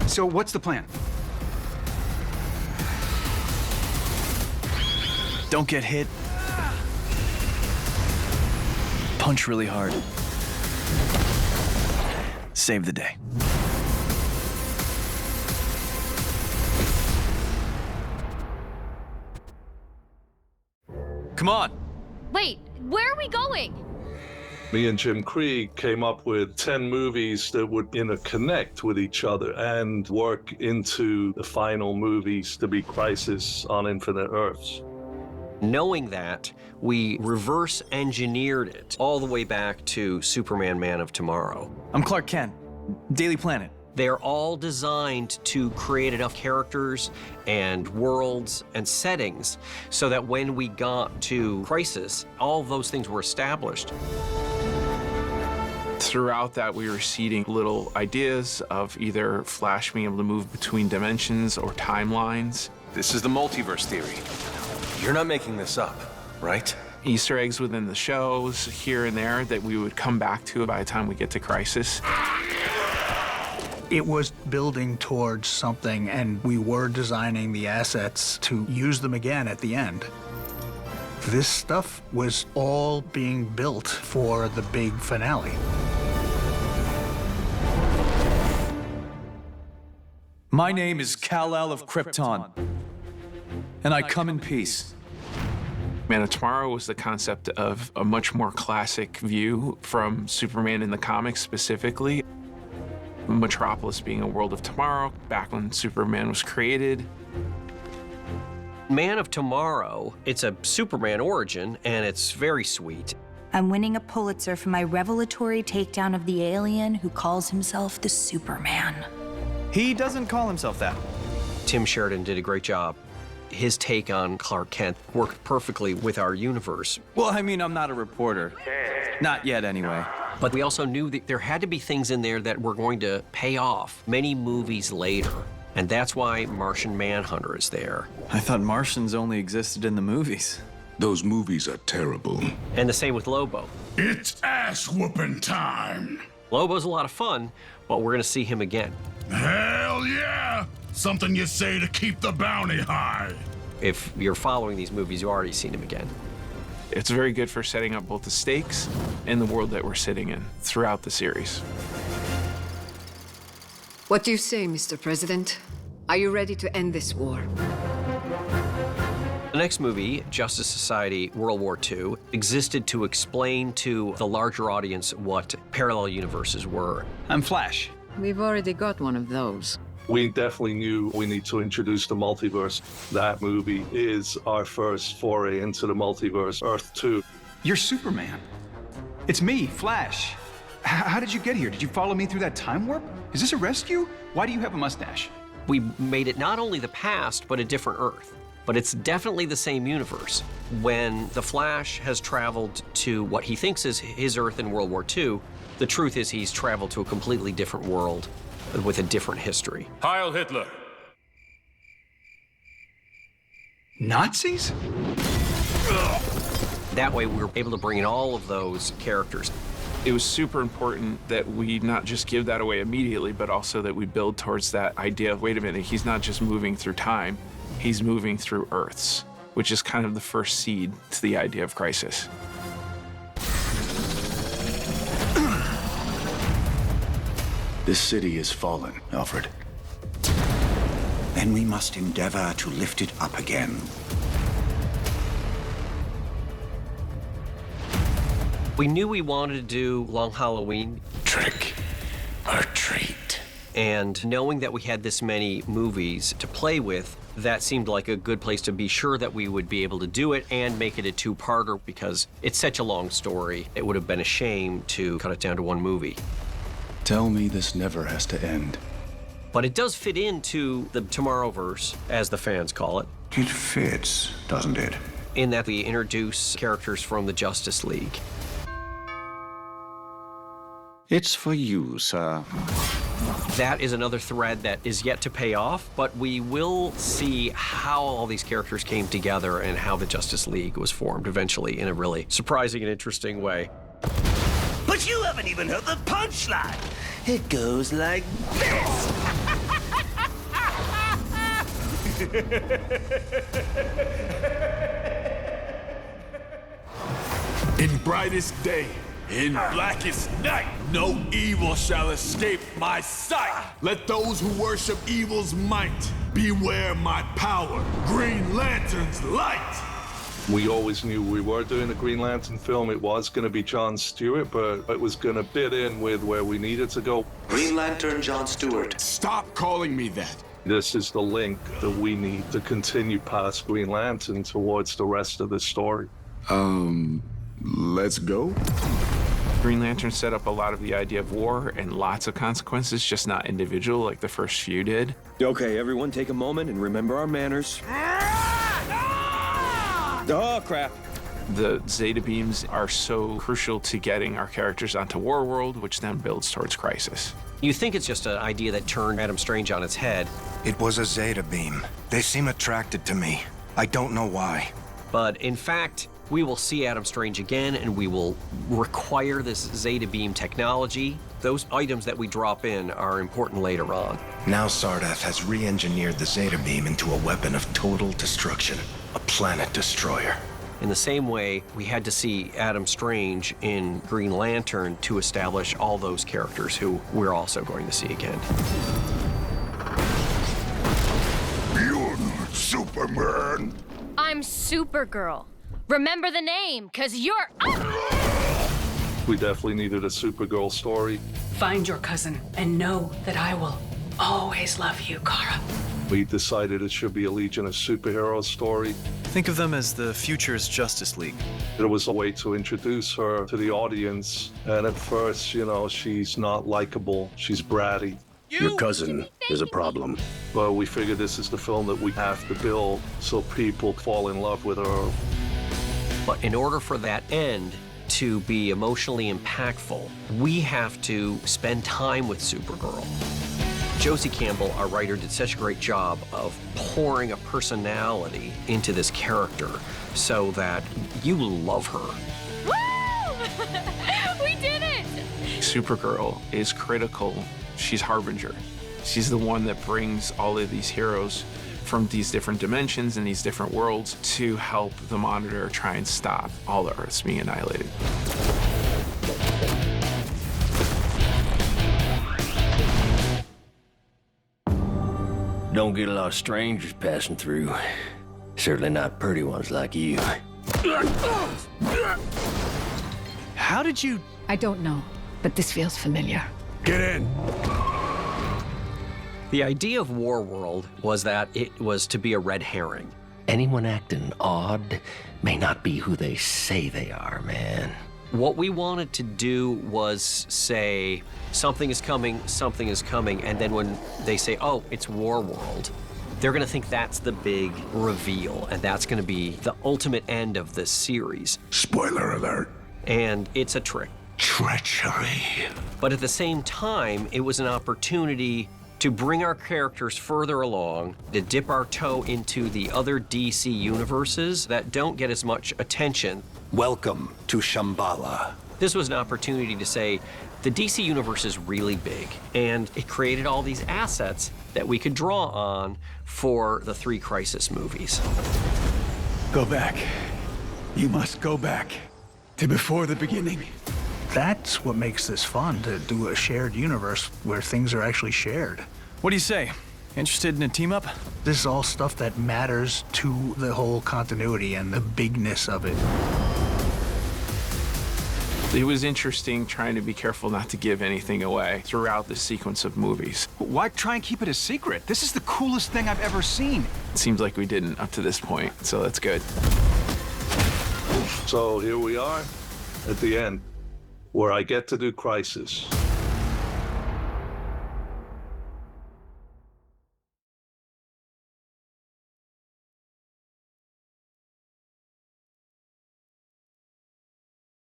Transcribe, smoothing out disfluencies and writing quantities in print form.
So what's the plan? Don't get hit. Punch really hard. Save the day. Come on. Wait, where are we going? Me and Jim Krieg came up with 10 movies that would interconnect with each other and work into the final movies to be Crisis on Infinite Earths. Knowing that, we reverse engineered it all the way back to Superman Man of Tomorrow. I'm Clark Kent, Daily Planet. They're all designed to create enough characters and worlds and settings so that when we got to Crisis, all of those things were established. Throughout that, we were seeding little ideas of either Flash being able to move between dimensions or timelines. This is the multiverse theory. You're not making this up, right? Easter eggs within the shows here and there that we would come back to by the time we get to Crisis. It was building towards something, and we were designing the assets to use them again at the end. This stuff was all being built for the big finale. My name is Kal-El of Krypton, and I come in peace. Man of Tomorrow was the concept of a much more classic view from Superman in the comics specifically. Metropolis being a world of tomorrow, back when Superman was created. Man of Tomorrow, it's a Superman origin, and it's very sweet. I'm winning a Pulitzer for my revelatory takedown of the alien who calls himself the Superman. He doesn't call himself that. Tim Sheridan did a great job. His take on Clark Kent worked perfectly with our universe. Well, I mean, I'm not a reporter. Not yet, anyway. But we also knew that there had to be things in there that were going to pay off many movies later. And that's why Martian Manhunter is there. I thought Martians only existed in the movies. Those movies are terrible. And the same with Lobo. It's ass-whooping time. Lobo's a lot of fun, but we're gonna see him again. Hell yeah! Something you say to keep the bounty high. If you're following these movies, you've already seen him again. It's very good for setting up both the stakes and the world that we're sitting in throughout the series. What do you say, Mr. President? Are you ready to end this war? The next movie, Justice Society World War II, existed to explain to the larger audience what parallel universes were. I'm Flash. We've already got one of those. We definitely knew we need to introduce the multiverse. That movie is our first foray into the multiverse, Earth 2. You're Superman. It's me, Flash. How did you get here? Did you follow me through that time warp? Is this a rescue? Why do you have a mustache? We made it not only the past, but a different Earth. But it's definitely the same universe. When the Flash has traveled to what he thinks is his Earth in World War II, the truth is he's traveled to a completely different world with a different history. Heil Hitler. Nazis? That way we were able to bring in all of those characters. It was super important that we not just give that away immediately, but also that we build towards that idea of, wait a minute, he's not just moving through time, he's moving through Earths, which is kind of the first seed to the idea of Crisis. This city is fallen, Alfred. Then we must endeavor to lift it up again. We knew we wanted to do Long Halloween. Trick or treat. And knowing that we had this many movies to play with, that seemed like a good place to be sure that we would be able to do it and make it a two-parter because it's such a long story. It would have been a shame to cut it down to one movie. Tell me this never has to end. But it does fit into the Tomorrowverse, as the fans call it. It fits, doesn't it? In that we introduce characters from the Justice League. It's for you, sir. That is another thread that is yet to pay off, but we will see how all these characters came together and how the Justice League was formed eventually in a really surprising and interesting way. But you haven't even heard the punchline. It goes like this. In brightest day, in blackest night, no evil shall escape my sight. Let those who worship evil's might beware my power, Green Lantern's light. We always knew we were doing a Green Lantern film. It was going to be John Stewart, but it was going to fit in with where we needed to go. Green Lantern John Stewart. Stop calling me that. This is the link that we need to continue past Green Lantern towards the rest of the story. Let's go. Green Lantern set up a lot of the idea of war and lots of consequences, just not individual like the first few did. Okay, everyone take a moment and remember our manners. Oh, crap. The Zeta beams are so crucial to getting our characters onto Warworld, which then builds towards Crisis. You think it's just an idea that turned Adam Strange on its head. It was a Zeta beam. They seem attracted to me. I don't know why. But in fact, we will see Adam Strange again, and we will require this Zeta beam technology. Those items that we drop in are important later on. Now Sardath has re-engineered the Zeta beam into a weapon of total destruction. A planet destroyer. In the same way, we had to see Adam Strange in Green Lantern to establish all those characters who we're also going to see again. You're not Superman. I'm Supergirl. Remember the name, 'cause you're... We definitely needed a Supergirl story. Find your cousin and know that I will always love you, Kara. We decided it should be a Legion of Superheroes story. Think of them as the future's Justice League. It was a way to introduce her to the audience. And at first, you know, she's not likable. She's bratty. Your cousin is a problem. But we figured this is the film that we have to build so people fall in love with her. But in order for that end to be emotionally impactful, we have to spend time with Supergirl. Josie Campbell, our writer, did such a great job of pouring a personality into this character so that you love her. Woo! We did it! Supergirl is critical. She's Harbinger. She's the one that brings all of these heroes from these different dimensions and these different worlds to help the Monitor try and stop all the Earths being annihilated. Don't get a lot of strangers passing through. Certainly not pretty ones like you. How did you... I don't know, but this feels familiar. Get in. The idea of Warworld was that it was to be a red herring. Anyone acting odd may not be who they say they are, man. What we wanted to do was say, something is coming, and then when they say, oh, it's Warworld, they're gonna think that's the big reveal, and that's gonna be the ultimate end of this series. Spoiler alert. And it's a trick. Treachery. But at the same time, it was an opportunity to bring our characters further along, to dip our toe into the other DC universes that don't get as much attention. Welcome to Shambhala. This was an opportunity to say, the DC universe is really big, and it created all these assets that we could draw on for the 3 Crisis movies. Go back. You must go back to before the beginning. That's what makes this fun, to do a shared universe where things are actually shared. What do you say? Interested in a team-up? This is all stuff that matters to the whole continuity and the bigness of it. It was interesting trying to be careful not to give anything away throughout the sequence of movies. Why try and keep it a secret? This is the coolest thing I've ever seen. It seems like we didn't up to this point, so that's good. So here we are at the end, where I get to do Crisis.